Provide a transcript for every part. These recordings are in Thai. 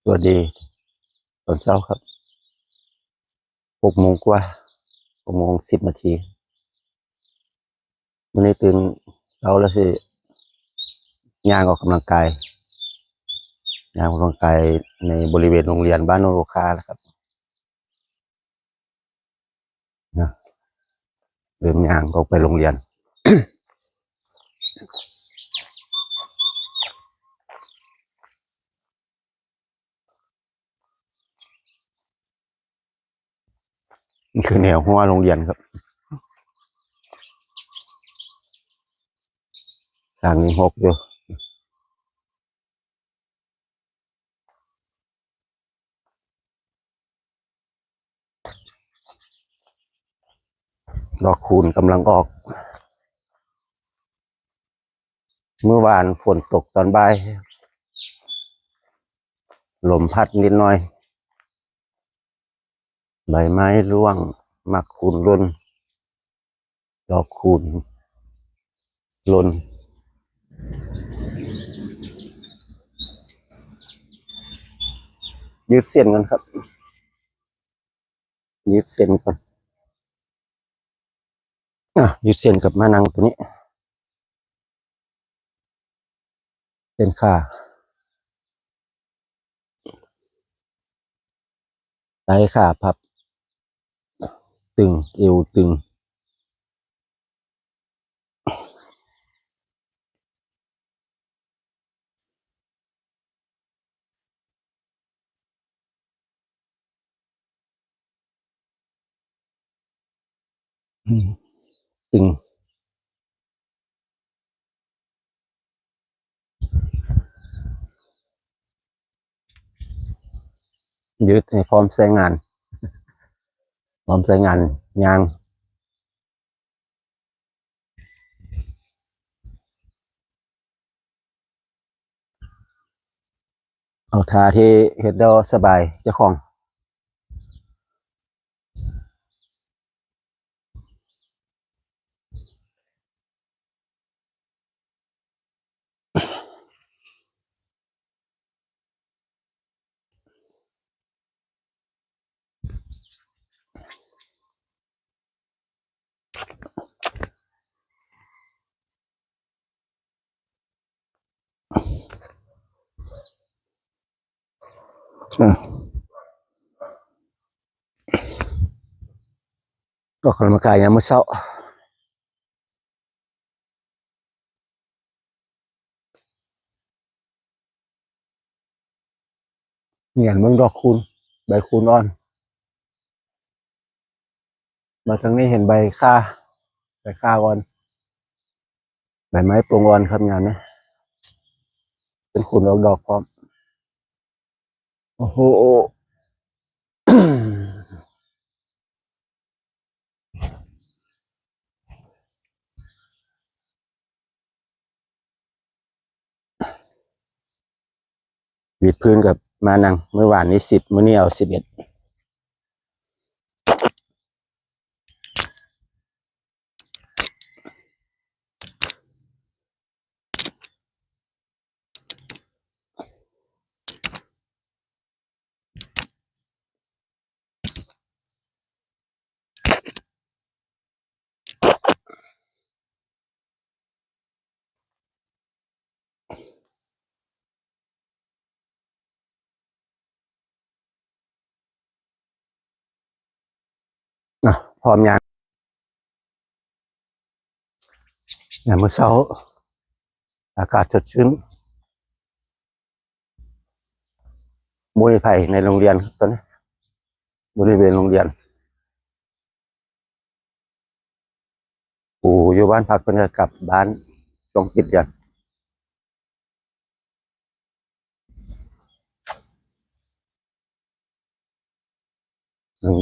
ตัวดีตอนเช้าครับ6 โมงกว่า6 โมง 10 นาทีวันนี้ตื่นเช้าแล้วสิย่างออกกำลังกายย่างออกกำลังกายในบริเวณโรงเรียนบ้านโนโรคานะครับนะเดินย่างออกไปโรงเรียน นี่คือแนวหัวโรงเรียนครับทางนี้6อยู่ดอกคูณกำลังออกเมื่อวานฝนตกตอนบ่ายลมพัดนิดหน่อยใบไม้ร่วงมักคูณร่นดอกคูณร่นยืดเส้นกันครับยืดเส้นก่อนยืดเส้นกับมานังตัวนี้เส้นขาไต้ขาพับตึงเอวตึงตึงยืดให้พร้อมใช้งานพร้อมใช้งานยางเอาท่าที่เฮ็ดแล้วสบายเจ้าของก็กำลังกายยามมื้อเช้าเนี่ยเมืองดอกคูณใบคูณอ่อนมาทางนี้เห็นใบข่าใบข่าอ่อนใบไม้โปร่งอ่อนครับงานนี้เป็นคูณออกดอกพร้อมโอ้โหวิดพื้นกับมานังเมื่อวานนี้10มื้อนี้เอา11พร้อมยางยามมื้อเช้าอากาศสดชื่นมวยไผ่ในโรงเรียนตอนนี้บริเวณโรงเรียนปู่อยู่บ้านพักเพิ่นก็กลับบ้านช่วงปิดเรียน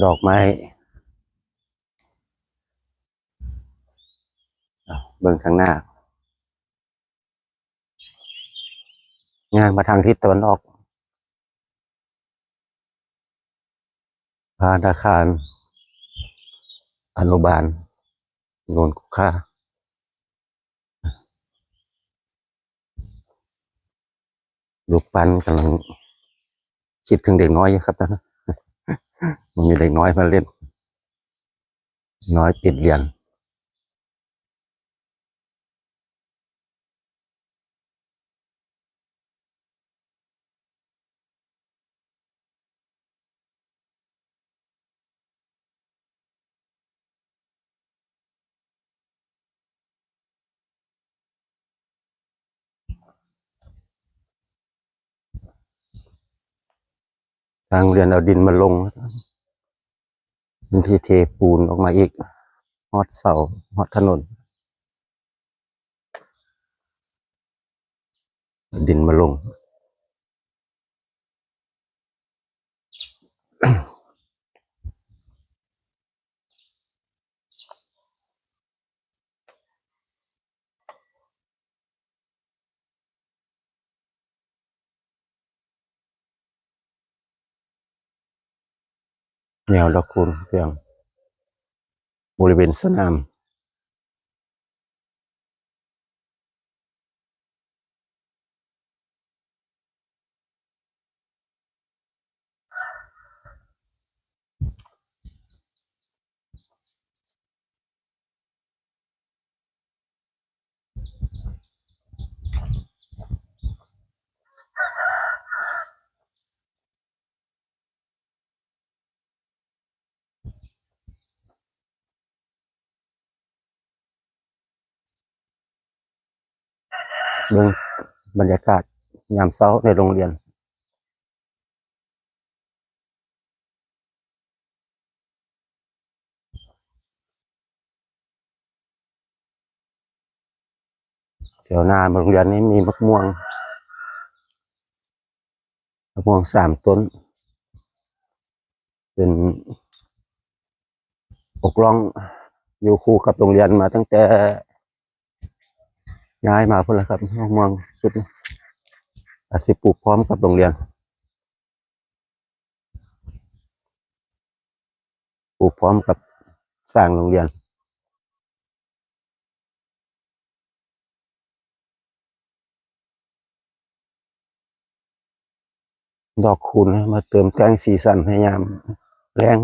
ดอกไม้เบิ่งข้างหน้าย่างมาทางทิศตะวันออกผ่านอาคารอนุบาลโนนคุค่าลูกปั้นกำลัง คิดถึงเด็กน้อยอยู่ครับตอนนั้นมันมีเด็กน้อยมาเล่นน้อยปิดเรียนทางเรียนเอาดินมาลงบางทีเทปูนออกมาอีกฮอดเสาฮอดถนนดินมาลงแนวดอกคูณเพียงบริเวณสนามเบื้องบรรยากาศยามเช้าในโรงเรียนแถวหน้าโรงเรียนนี้มีมะม่วง3 ต้นเป็นอกล่องอยู่คู่กับโรงเรียนมาตั้งแต่ย้ายมาพุ่นแล้วครับมะม่วงสุดอาจสิปลูกพร้อมกับโรงเรียนปลูกพร้อมกับสร้างโรงเรียนดอกคูณมาเติมแต่งสีสันให้ยามแรง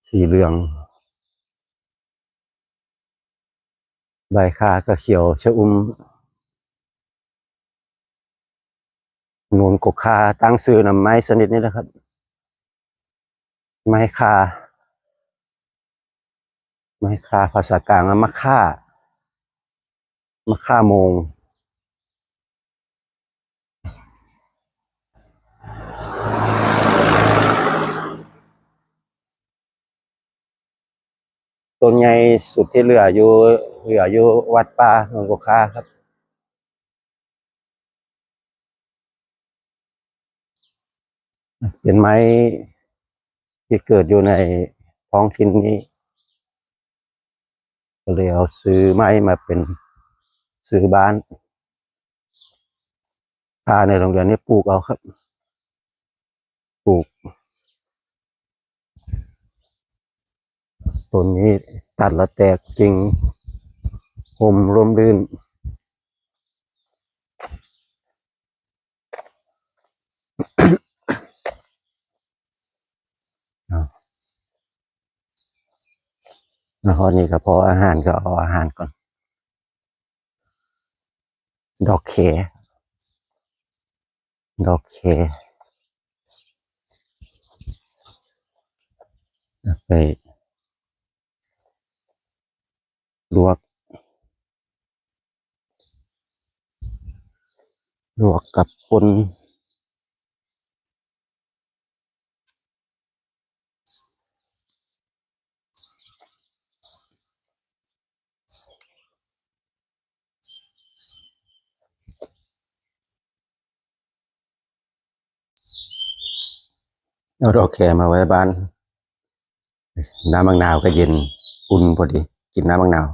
สีเหลืองใบขาก็เขียวชอุ่มนูนกกคาตั้งซื้อนำไม้ชนิดนี้นะครับไม้คาภาษากลางมะค่าโมงต้นใหญ่สุดที่เหลืออยู่วัดป่าหนองกกคาครับเป็นไม้ที่เกิดอยู่ในท้องถิ่นนี้ก็เลยเอาซื้อไม้มาเป็นซื้อบ้านในโรงเรียนนี้ปลูกเอาครับปลูกต้นนี้ตัดแล้วแตกจริงห่มร่มรื่นแล้วนี่ก็พออาหารก็เอาอาหารก่อนดอกเขไปลวกกับปนเอาดอกแคมาไว้บ้านน้ำมะนาวก็เย็นอุ่นพอดีกินน้ำมะนาว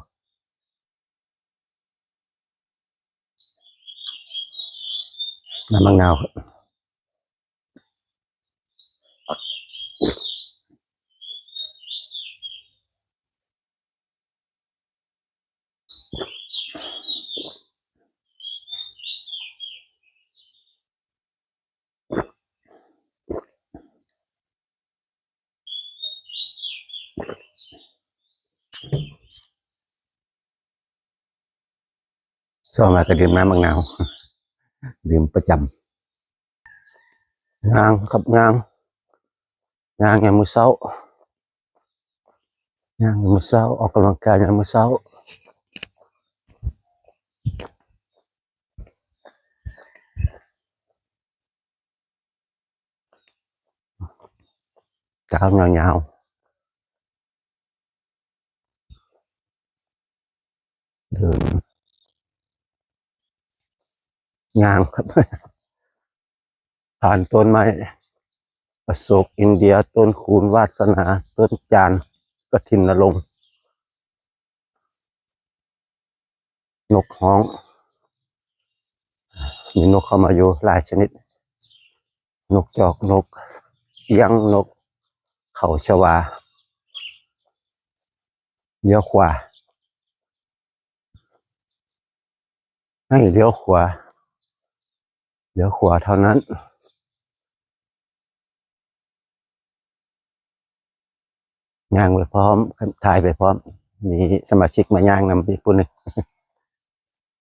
ซ้อมมาก็ดื่มน้ำมะนาวดื่มประจำงางกับงางยามมื้อเช้างางยามมื้อเช้าออกกำลังกายยามมื้อเช้าก้าวยาวๆเดินงางครับผ่านต้นไม้อโศกอินเดียต้นคูนวาสนาต้นจานกฐินนรงค์นกฮ้องมีนกเข้ามาอยู่หลายชนิดนกจอกนกเอี้ยงนกเขาชวาเลี้ยวขวาให้เลี้ยวขวาเลี้ยวขวาเท่านั้นย่างไปพร้อมถ่ายไปพร้อมมีสมาชิกมาย่างนำอีกคนหนึ่ง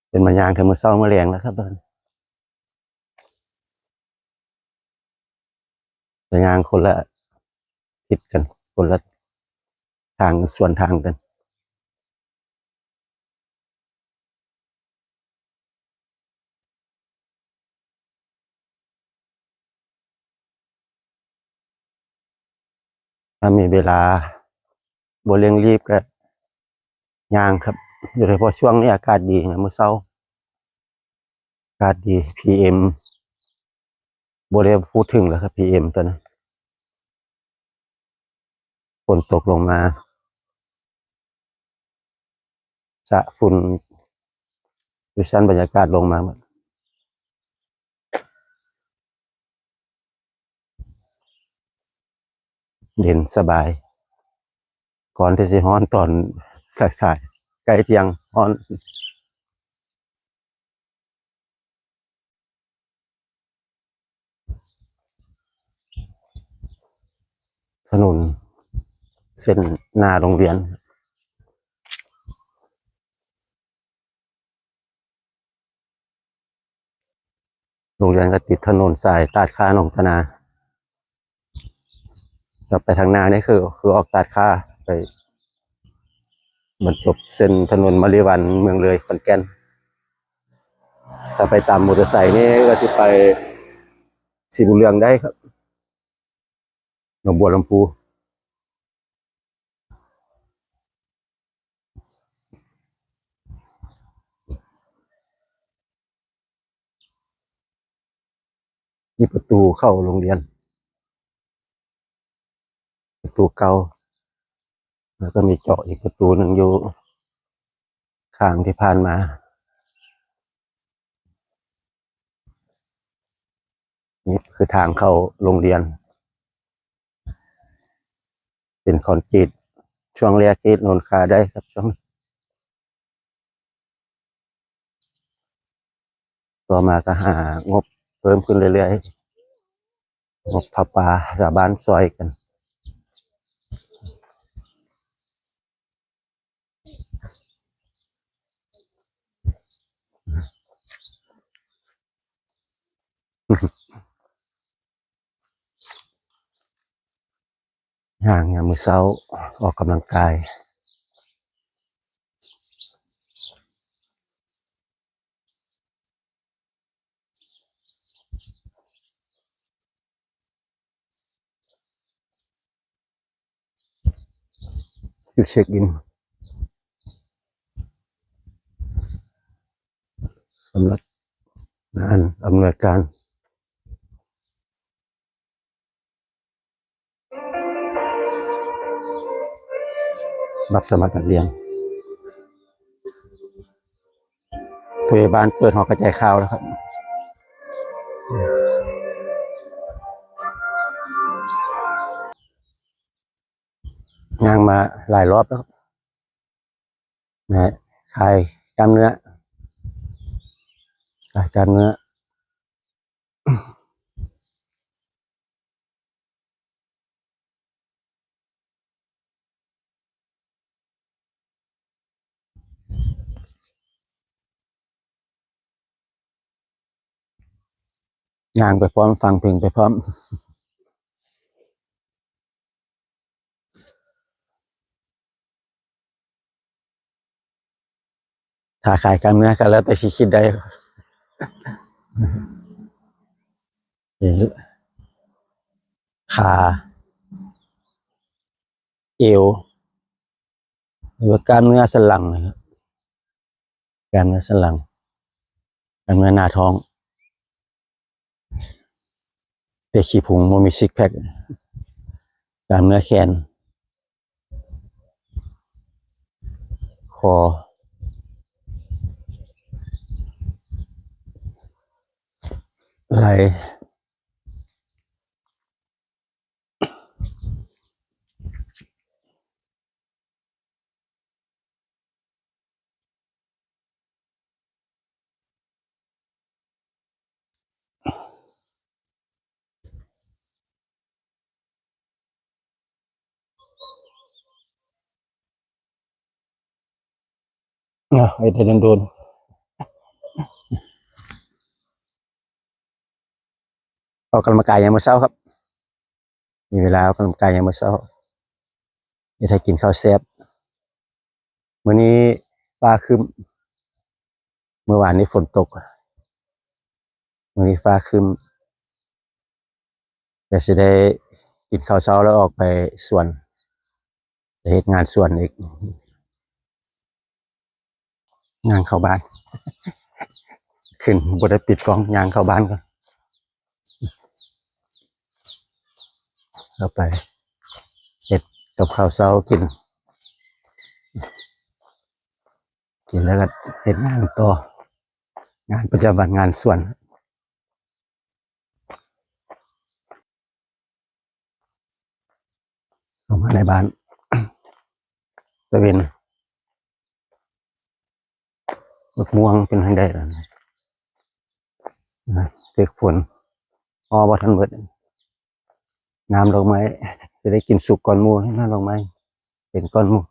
เป็นมาย่างเทมือเศร้าเมื่อแรงแล้วครับตอนจะย่างคนละทิศกันคนละทางส่วนทางกันถ้ามีเวลาบ่เร่งรีบก็ย่างครับโดยเฉพาะช่วงนี้อากาศดีนะมื้อเช้าอากาศดี PM บ่ได้พูดถึงแล้วครับ PM ตอนนั้นฝนตกลงมาจะฝุ่นดิชันบรรยากาศลงมาหมดเย็นสบายก่อนที่สิฮ้อนตอนสายๆใกล้เที่ยงฮ้อนถนนเส้นหน้าโรงเรียนก็ติดถนนสายตาดค่าหนองตนาจะไปทางหน้านี่คือออกตาดค่าไปบรรจบเส้นถนนมะลิวันเมืองเลยขอนแก่นถ้าไปตามมอเตอร์ไซค์นี่ก็จะไปสีบุญเรืองได้ครับหนองบัวลำพูที่ประตูเข้าโรงเรียนประตูเก่าแล้วก็มีเจาะอีกประตูหนึ่งอยู่ข้างที่ผ่านมานี่คือทางเข้าโรงเรียนเป็นคอนกรีตช่วงแรกที่นนคาได้ครับช่วงต่อมาก็หางบเพิ่มขึ้นเรื่อยๆงบผ้าป่าชาวบ้านซอยกันห่างยามมื้อเช้าออกกำลังกายจุดเช็คอินสำหรับงานอำนวยการรับสมัครนักเรียนผู้ใหญ่บ้านเปิดหอกระจายข่าวแล้วครับย่างมาหลายรอบแล้วนะคลายกล้ามเนื้อคลายกล้ามเนื้อ ย่างไปพร้อมฟังเพลงไปพร้อมถ้าขายกล้ามเนื้อก็แล้วแต่สิคิดได้ขาเอวหรือว่ากล้ามเนื้อสันหลังนะครับกล้ามเนื้อสันหลังกล้ามเนื้อหน้าท้องแต่ขี้พุงมันมีซิกแพคกล้ามเนื้อแขนคอไหล่ไอ้แต่โดนออกกำลังกายยามมื้อเช้าครับมีเวลาออกกำลังกายยามมื้อเช้าจะได้กินข้าวแซ่บมื้อนี้ฟ้าครึ้มเมื่อวานนี้ฝนตกมื้อนี้ฟ้าครึ้มเดี๋ยวสิได้กินข้าวเช้าแล้วออกไปสวนจะเฮ็ดงานสวนอีกงานเข้าบ้านขึ้นบ่ได้ปิดกล้องย่างเข้าบ้านก่อนเข้าไปเฮ็ดกับข้าวเช้ากินแล้วก็เฮ็ดงานต่องานประจำวันงานสวนเข้ามาในบ้านตะเวนมะม่วงเป็นทางใดล่ะตึกฝนบ่ทันเบิดน้ำดอกไม้จะได้กินสุกก่อนหมู่น้ำดอกไม้เป็นก่อนหมู่